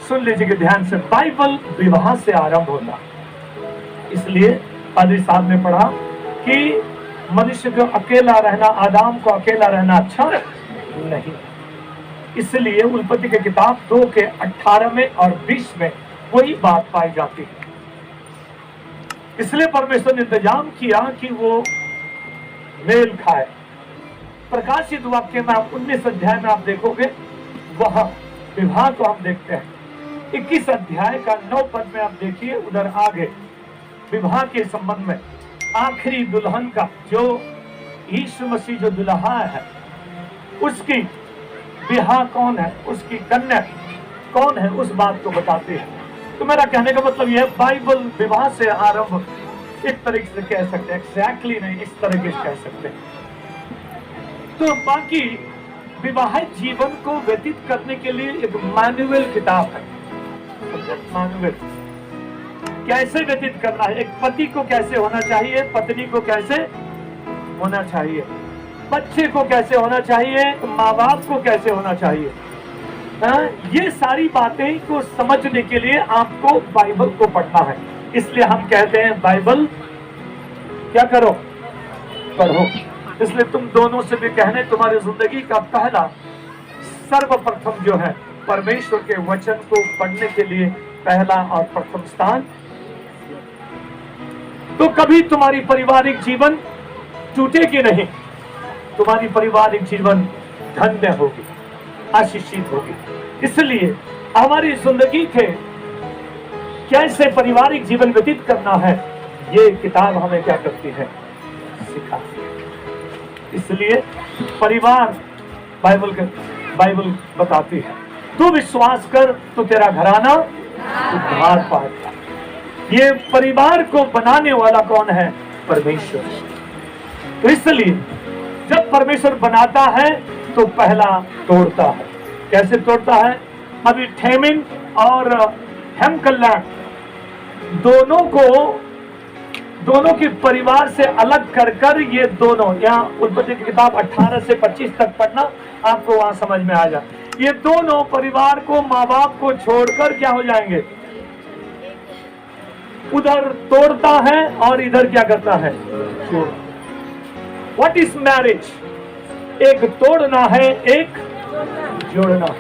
सुन लीजिए ध्यान से, बाइबल विवाह से आरंभ होता है। इसलिए पादरी साहब ने पढ़ा कि मनुष्य को अकेला रहना, आदम को अकेला रहना अच्छा नहीं। इसलिए उत्पत्ति की किताब 2 के 18 में और 20 में वही बात पाई जाती है। इसलिए परमेश्वर ने इंतजाम किया कि वो मेल खाए। प्रकाशित वाक्य में आप 19 अध्याय में आप देखोगे, वह विवाह को हम देखते हैं। 21 अध्याय का 9 पद में आप देखिए, उधर आगे विवाह के संबंध में आखिरी दुल्हन का, जो यीशु मसीह जो दुल्हा है, उसकी विवाह कौन है, उसकी कन्या कौन है, उस बात को बताते हैं। तो मेरा कहने का मतलब यह, बाइबल विवाह से आरंभ एक तरीके से कह सकते हैं, एग्जैक्टली नहीं, इस तरीके से कह सकते हैं। तो बाकी विवाहित जीवन को व्यतीत करने के लिए एक मैनुअल किताब है। मैनुअल कैसे व्यतीत करना है, एक पति को कैसे होना चाहिए, पत्नी को कैसे होना चाहिए, बच्चे को कैसे होना चाहिए, माँ बाप को कैसे होना चाहिए, ये सारी बातें को समझने के लिए आपको बाइबल को पढ़ना है। इसलिए हम कहते हैं बाइबल क्या करो, पढ़ो। इसलिए तुम दोनों से भी कहने, तुम्हारी जिंदगी का पहला सर्वप्रथम जो है परमेश्वर के वचन को पढ़ने के लिए पहला और प्रथम स्थान। तो कभी तुम्हारी पारिवारिक जीवन टूटेगी नहीं, तुम्हारी पारिवारिक जीवन धन्य होगी, आशीषित होगी। इसलिए हमारी जिंदगी के कैसे पारिवारिक जीवन व्यतीत करना है, ये किताब हमें क्या करती है, सिखाती है। इसलिए परिवार बाइबल बताती है, तू विश्वास कर तो तेरा घराना उद्धार पाएगा। ये परिवार को बनाने वाला कौन है, परमेश्वर। तो इसलिए जब परमेश्वर बनाता है तो पहला तोड़ता है। कैसे तोड़ता है, अभी थेमिन और हेम कल्याण दोनों के परिवार से अलग कर ये दोनों, यहाँ उत्पत्ति की किताब 18 से 25 तक पढ़ना, आपको वहां समझ में आ जाए। ये दोनों परिवार को, माँ बाप को छोड़कर क्या हो जाएंगे, उधर तोड़ता है और इधर क्या करता है, व्हाट इज मैरिज, एक तोड़ना है, एक जोड़ना है।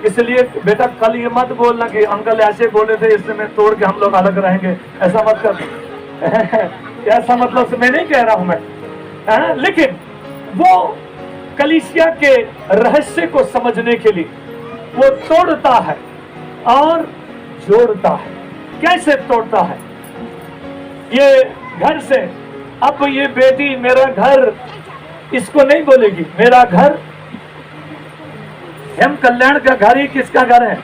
इसलिए बेटा कल ये मत बोलना कि अंकल ऐसे बोले थे इसलिए मैं तोड़ के हम लोग अलग रहेंगे, ऐसा मत कर। ऐसा मतलब से मैं नहीं कह रहा हूं मैं, लेकिन वो कलीसिया के रहस्य को समझने के लिए वो तोड़ता है और जोड़ता है। कैसे तोड़ता है, ये घर से, अब ये बेटी मेरा घर इसको नहीं बोलेगी, मेरा घर, हेम कल्याण का घर ही किसका घर है,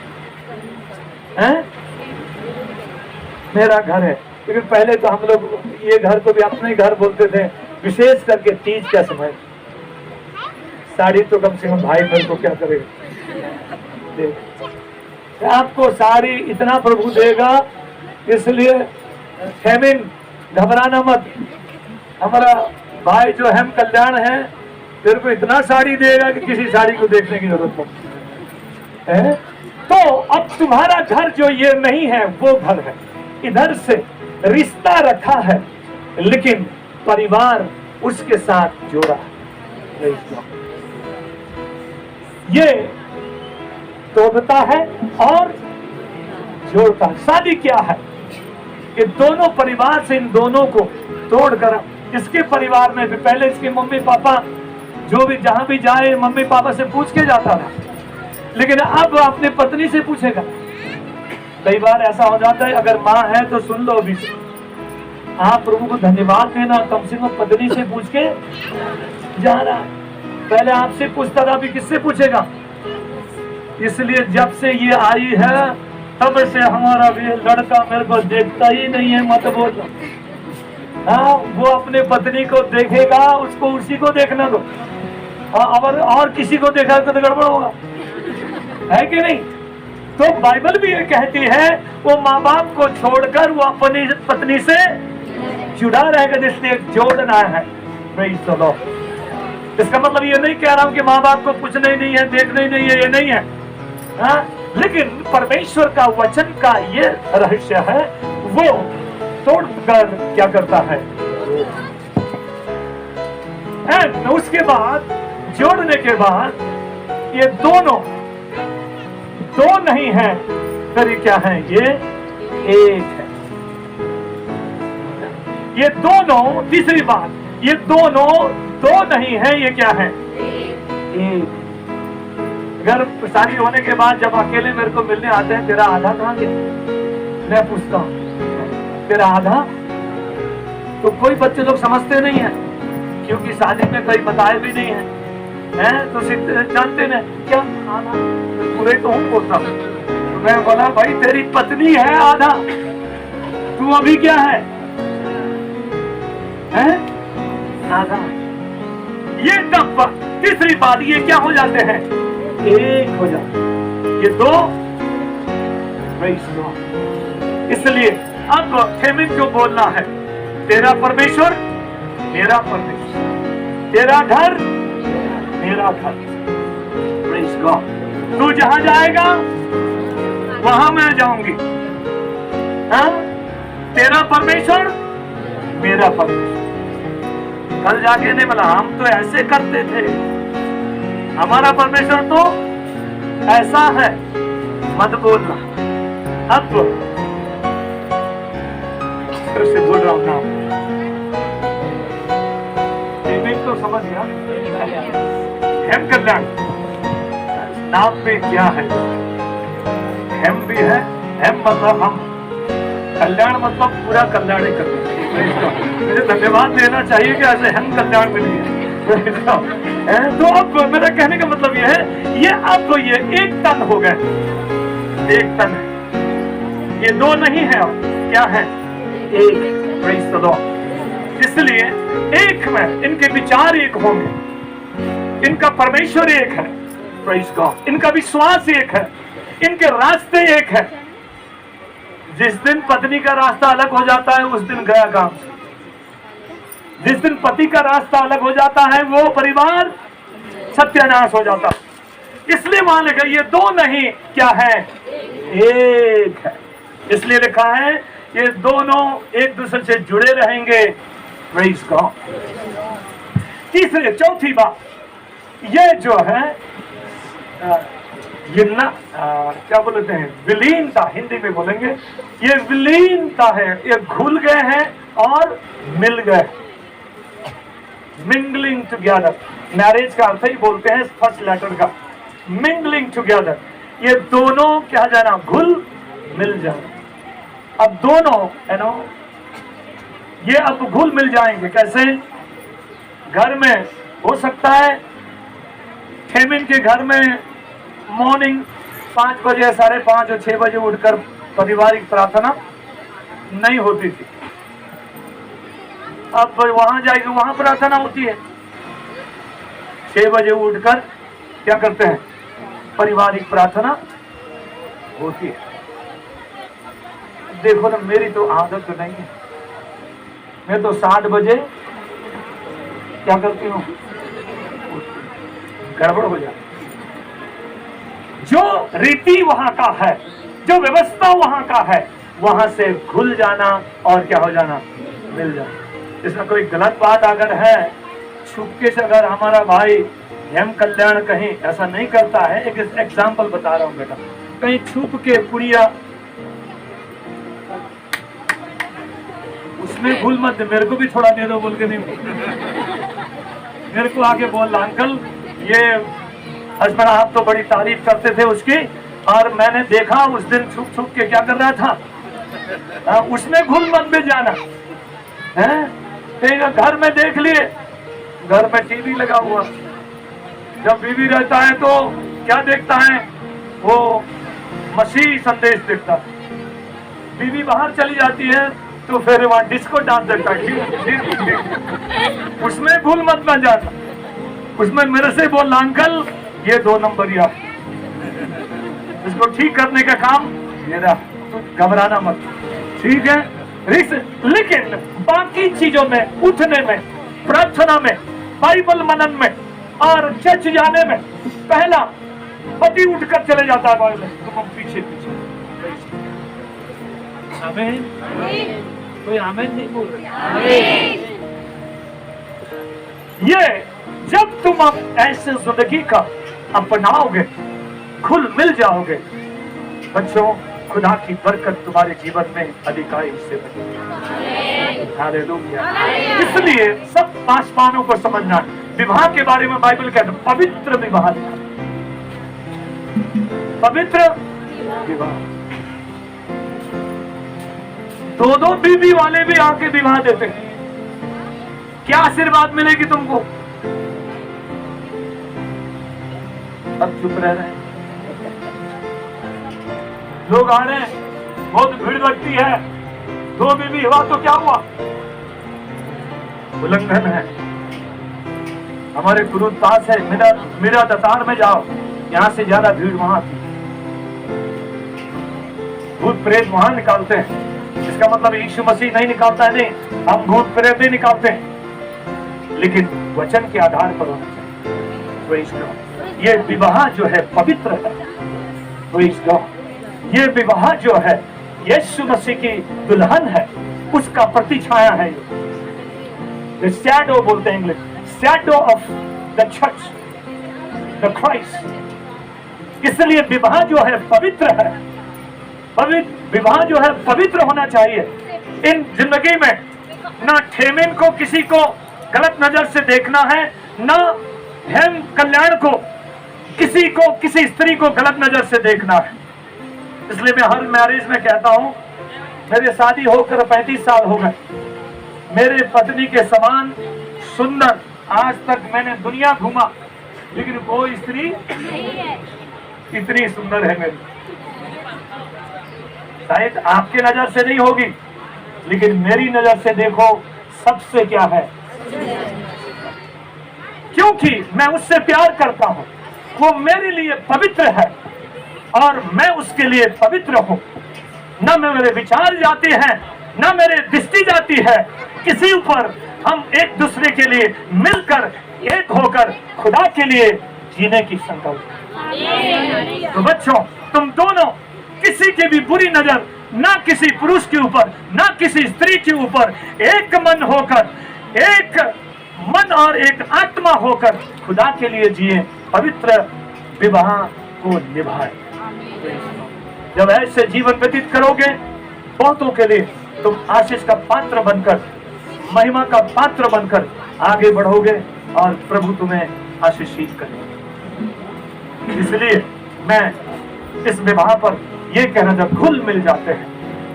मेरा घर है। क्योंकि पहले तो हम लोग ये घर को भी अपने घर बोलते थे, विशेष करके तीज का समय। साड़ी तो कम से कम भाई बहन को क्या करेगा, आपको साड़ी इतना प्रभु देगा, इसलिए हेमिन घबराना मत, हमारा भाई जो हेम कल्याण है तेरे को इतना साड़ी देगा कि किसी साड़ी को देखने की जरूरत नहीं। तो अब तुम्हारा घर जो ये नहीं है वो घर है, इधर से रिश्ता रखा है लेकिन परिवार उसके साथ जोड़ा है। ये तोड़ता है और जोड़ता है। शादी क्या है, कि दोनों परिवार से इन दोनों को तोड़कर, इसके परिवार में भी पहले इसके मम्मी पापा जो भी जहां भी जाए मम्मी पापा से पूछ के जाता था, लेकिन अब अपने पत्नी से पूछेगा। कई बार ऐसा हो जाता है, अगर माँ है तो सुन लो अभी, आप प्रभु को धन्यवाद देना, कम से कम पत्नी से पूछ के जा रहा। पहले आपसे पूछता था, अभी किससे पूछेगा। इसलिए जब से ये आई है तब से हमारा भी लड़का मेरे को देखता ही नहीं है, मत बोलो। हाँ, वो अपने पत्नी को देखेगा, उसको उसी को देखना दो। और किसी को देखा तो गड़बड़ होगा, है कि नहीं। तो बाइबल भी ये कहती है, वो माँ बाप को छोड़कर वो अपनी पत्नी से जुड़ा रहेगा, जिसने जोड़ना है। चलो, इसका मतलब ये नहीं कह रहा हूं कि माँ बाप को पूछना ही नहीं है, देखना ही नहीं है, ये नहीं है। हाँ, लेकिन परमेश्वर का वचन का ये रहस्य है, वो तोड़कर क्या करता है, एंड उसके बाद जोड़ने के बाद ये दोनों दो नहीं है, फिर ये क्या है, ये एक है। ये दोनों, तीसरी बात, ये दोनों दो नहीं है, ये क्या है, एक। अगर शादी होने के बाद जब अकेले मेरे को मिलने आते हैं, तेरा आधा कहाँ गया, मैं पूछता हूँ तेरा आधा, तो कोई बच्चे लोग समझते नहीं है, क्योंकि शादी में कोई बताए भी नहीं है, हैं तो जानते नहीं क्या आधा, पूरे तो हूँ बोलता। तो मैं बोला भाई तेरी पत्नी है आधा, तू अभी क्या है, हैं आधा। ये तब तीसरी बात, ये क्या हो जाते हैं, एक हो जाते, ये दो। इसलिए अब थेमिन को बोलना है, तेरा परमेश्वर मेरा परमेश्वर, तेरा घर मेरा घर। Praise God. तू जहां जाएगा वहां मैं जाऊंगी, हाँ? तेरा परमेश्वर मेरा परमेश्वर। कल जाके नहीं बोला हम तो ऐसे करते थे, हमारा परमेश्वर तो ऐसा है, मत बोलना। अब फिर से बोल रहा हूं ना, तो समझ गया। हेम कल्याण नाम में क्या है, हेम भी है, हेम मतलब हम, कल्याण मतलब पूरा कल्याण ही करना। मुझे धन्यवाद देना चाहिए कि ऐसे हेम कल्याण मिली है। तो अब मेरा कहने का मतलब यह है, ये अब ये एक तन हो गए, एक तन है, ये दो नहीं है, अब क्या है, एक। Praise the Lord. इसलिए एक में इनके विचार एक होंगे, इनका परमेश्वर एक है, प्रेज़ गॉड। इनका विश्वास एक है, इनके रास्ते एक है। जिस दिन पत्नी का रास्ता अलग हो जाता है उस दिन गया काम। जिस दिन पति का रास्ता अलग हो जाता है वो परिवार सत्यानाश हो जाता है। इसलिए वहां लिखा ये दो नहीं क्या है, एक है। इसलिए लिखा है ये दोनों एक दूसरे से जुड़े रहेंगे। Praise God. तीसरी चौथी बात, ये जो है ये ना क्या बोलते हैं, विलीनता, हिंदी में बोलेंगे ये विलीनता है। ये घुल गए हैं और मिल गए, मिंगलिंग टुगेदर। मैरिज का अर्थ ही बोलते हैं फर्स्ट लेटर का, मिंगलिंग टुगेदर। ये दोनों क्या जाना, घुल मिल जाना। अब दोनों है ना, ये अब घुल मिल जाएंगे कैसे, घर में हो सकता है थेमिन के घर में मॉर्निंग 5 बजे, 5:30 और 6 बजे उठकर पारिवारिक प्रार्थना नहीं होती थी। अब वहां जाएगी, वहां प्रार्थना होती है। 6 बजे उठकर क्या करते हैं, पारिवारिक प्रार्थना होती है। देखो ना, मेरी तो आदत तो नहीं है, मैं तो 7 बजे क्या करती हूँ, गड़बड़ हो जाती। जो रीति वहां का है, जो व्यवस्था वहां का है, वहां से घुल जाना और क्या हो जाना, मिल जाना। इसमें कोई गलत बात अगर है, छुपके से अगर हमारा भाई हेम कल्याण कहीं ऐसा नहीं करता है, एक एग्जाम्पल बता रहा हूं बेटा, कहीं छुप के पुड़िया उसमें भूल मत, मेरे को भी थोड़ा दे दो बोल के नहीं, मेरे को आके बोल अंकल ये हस्बैंड आप तो बड़ी तारीफ करते थे उसकी, और मैंने देखा उस दिन छुप छुप के क्या कर रहा था, उसमें घुल मत में जाना है। घर में देख लिए, घर में टीवी लगा हुआ, जब बीवी रहता है तो क्या देखता है, वो मसीही संदेश देखता है। बीवी बाहर चली जाती है तो फिर वहां डिस्को डांस देखता है। उसमें भूल मत ना जाना, उसमें मेरे से बोल अंकल ये 2 नंबरिया, इसको ठीक करने का काम मेरा, घबराना मत, ठीक है। लेकिन बाकी चीजों में, उठने में, प्रार्थना में, बाइबल मनन में और चर्च जाने में, पहला पति उठकर चले जाता है बाहर, तुम पीछे पीछे। आमीन। कोई आमीन नहीं बोल रहे। ये जब तुम अब ऐसे जिंदगी का अपनाओगे, घुल मिल जाओगे, बच्चों खुदा की बरकत तुम्हारे जीवन में अधिकारी से बनेगी। हालेलुया। इसलिए सब पासवानों को समझना, विवाह के बारे में बाइबल कहता है पवित्र विवाह लिखा, पवित्र विवाह। दो बीवी वाले भी आके विवाह देते हैं, क्या आशीर्वाद मिलेगी तुमको? अब चुप रह रहे हैं, लोग आ रहे हैं, बहुत भीड़ लगती है, दो बीवी हुआ तो क्या हुआ? उल्लंघन है। हमारे गुरु पास है, मेरा दतार में जाओ, यहां से ज्यादा भीड़ वहां थी। भूत प्रेत वहां निकालते हैं, इसका मतलब यीशु मसीह नहीं निकालता है, नहीं, हम भूत प्रेत नहीं निकालते हैं, लेकिन वचन के आधार पर होना चाहिए। Praise God. ये विवाह जो है पवित्र है। Praise God. ये विवाह जो है यीशु मसीह की दुल्हन है, उसका प्रतिछाया है। ये शैडो बोलते हैं English, shadow of the church, the Christ. इसलिए विवाह जो है पवित्र है, विवाह जो है पवित्र होना चाहिए। इन जिंदगी में ना ठेमेन को किसी को गलत नजर से देखना है, ना हेम कल्याण को किसी स्त्री को गलत नजर से देखना है। इसलिए मैं हर मैरिज में कहता हूं, मेरे शादी होकर 35 साल हो गए, मेरे पत्नी के समान सुंदर आज तक मैंने दुनिया घूमा, लेकिन कोई स्त्री इतनी सुंदर है मेरी। शायद आपके नजर से नहीं होगी, लेकिन मेरी नजर से देखो सबसे क्या है, क्योंकि मैं उससे प्यार करता हूं, वो मेरे लिए पवित्र है और मैं उसके लिए पवित्र हूं। न मेरे विचार जाते हैं, न मेरे दृष्टि जाती है किसी ऊपर। हम एक दूसरे के लिए मिलकर एक होकर खुदा के लिए जीने की संकल्प। तो बच्चों, तुम दोनों किसी की भी बुरी नजर ना किसी पुरुष के ऊपर, ना किसी स्त्री के ऊपर, एक मन होकर, एक मन और एक आत्मा होकर खुदा के लिए जिए, पवित्र विवाह को निभाए। जब ऐसे जीवन व्यतीत करोगे, बहुतों के लिए तुम आशीष का पात्र बनकर, महिमा का पात्र बनकर आगे बढ़ोगे और प्रभु तुम्हें आशीषित करेगा। इसलिए मैं इस विवाह पर यह कहना, जब घुल मिल जाते हैं,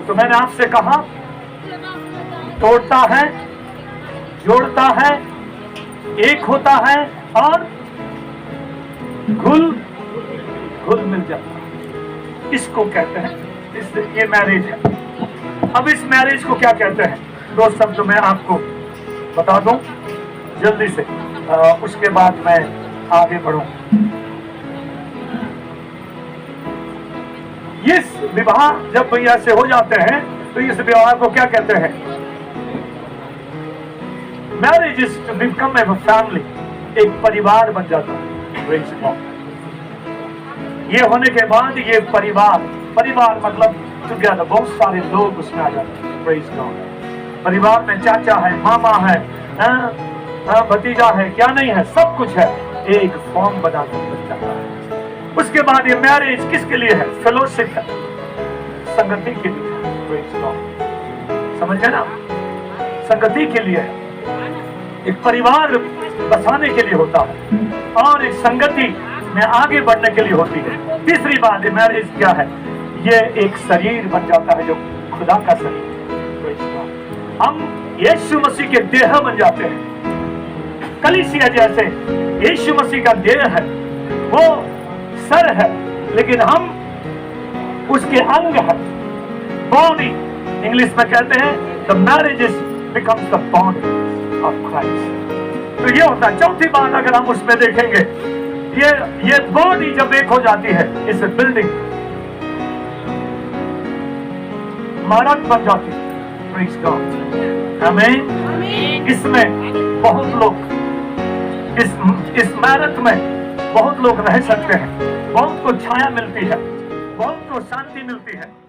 तो मैंने आपसे कहा, तोड़ता है, जोड़ता है, एक होता है और घुल मिल जाता है। इसको कहते हैं, ये मैरिज है। अब इस मैरिज को क्या कहते हैं, दो शब्द मैं आपको बता दूं जल्दी से, उसके बाद मैं आगे बढ़ूं। ये विवाह जब भैया से हो जाते हैं, तो इस विवाह को क्या कहते हैं, marriage is to become a family, एक परिवार बन जाता है। ये होने के बाद ये परिवार मतलब टुगेदर, बहुत सारे लोग उसमें आ जाते हैं। Praise God. परिवार में चाचा है, मामा है, भतीजा है, क्या नहीं है, सब कुछ है, एक फॉर्म बनाकर बन जाता है। उसके बाद ये मैरिज किसके लिए है, फेलोशिप है, संगति के लिए। Praise God. समझ गए ना, संगति के लिए है, एक परिवार बसाने के लिए होता है और एक संगति में आगे बढ़ने के लिए होती है। तीसरी बात, मैरिज क्या है, ये एक शरीर बन जाता है, जो खुदा का शरीर। हम यीशु मसीह के देह बन जाते हैं। कलीसिया जैसे यीशु मसीह का देह है, वो सर है, लेकिन हम उसके अंग है, बॉडी इंग्लिश में कहते हैं, the marriage becomes the body of Christ. तो ये होता है। चौथी बात अगर हम उसमें देखेंगे, ये बॉडी जब एक हो जाती है, इस बिल्डिंग इमारत बन जाती है। Praise God. आमीन। इसमें बहुत लोग इस इमारत में बहुत लोग रह सकते हैं, बहुत को छाया मिलती है, बहुत को शांति मिलती है।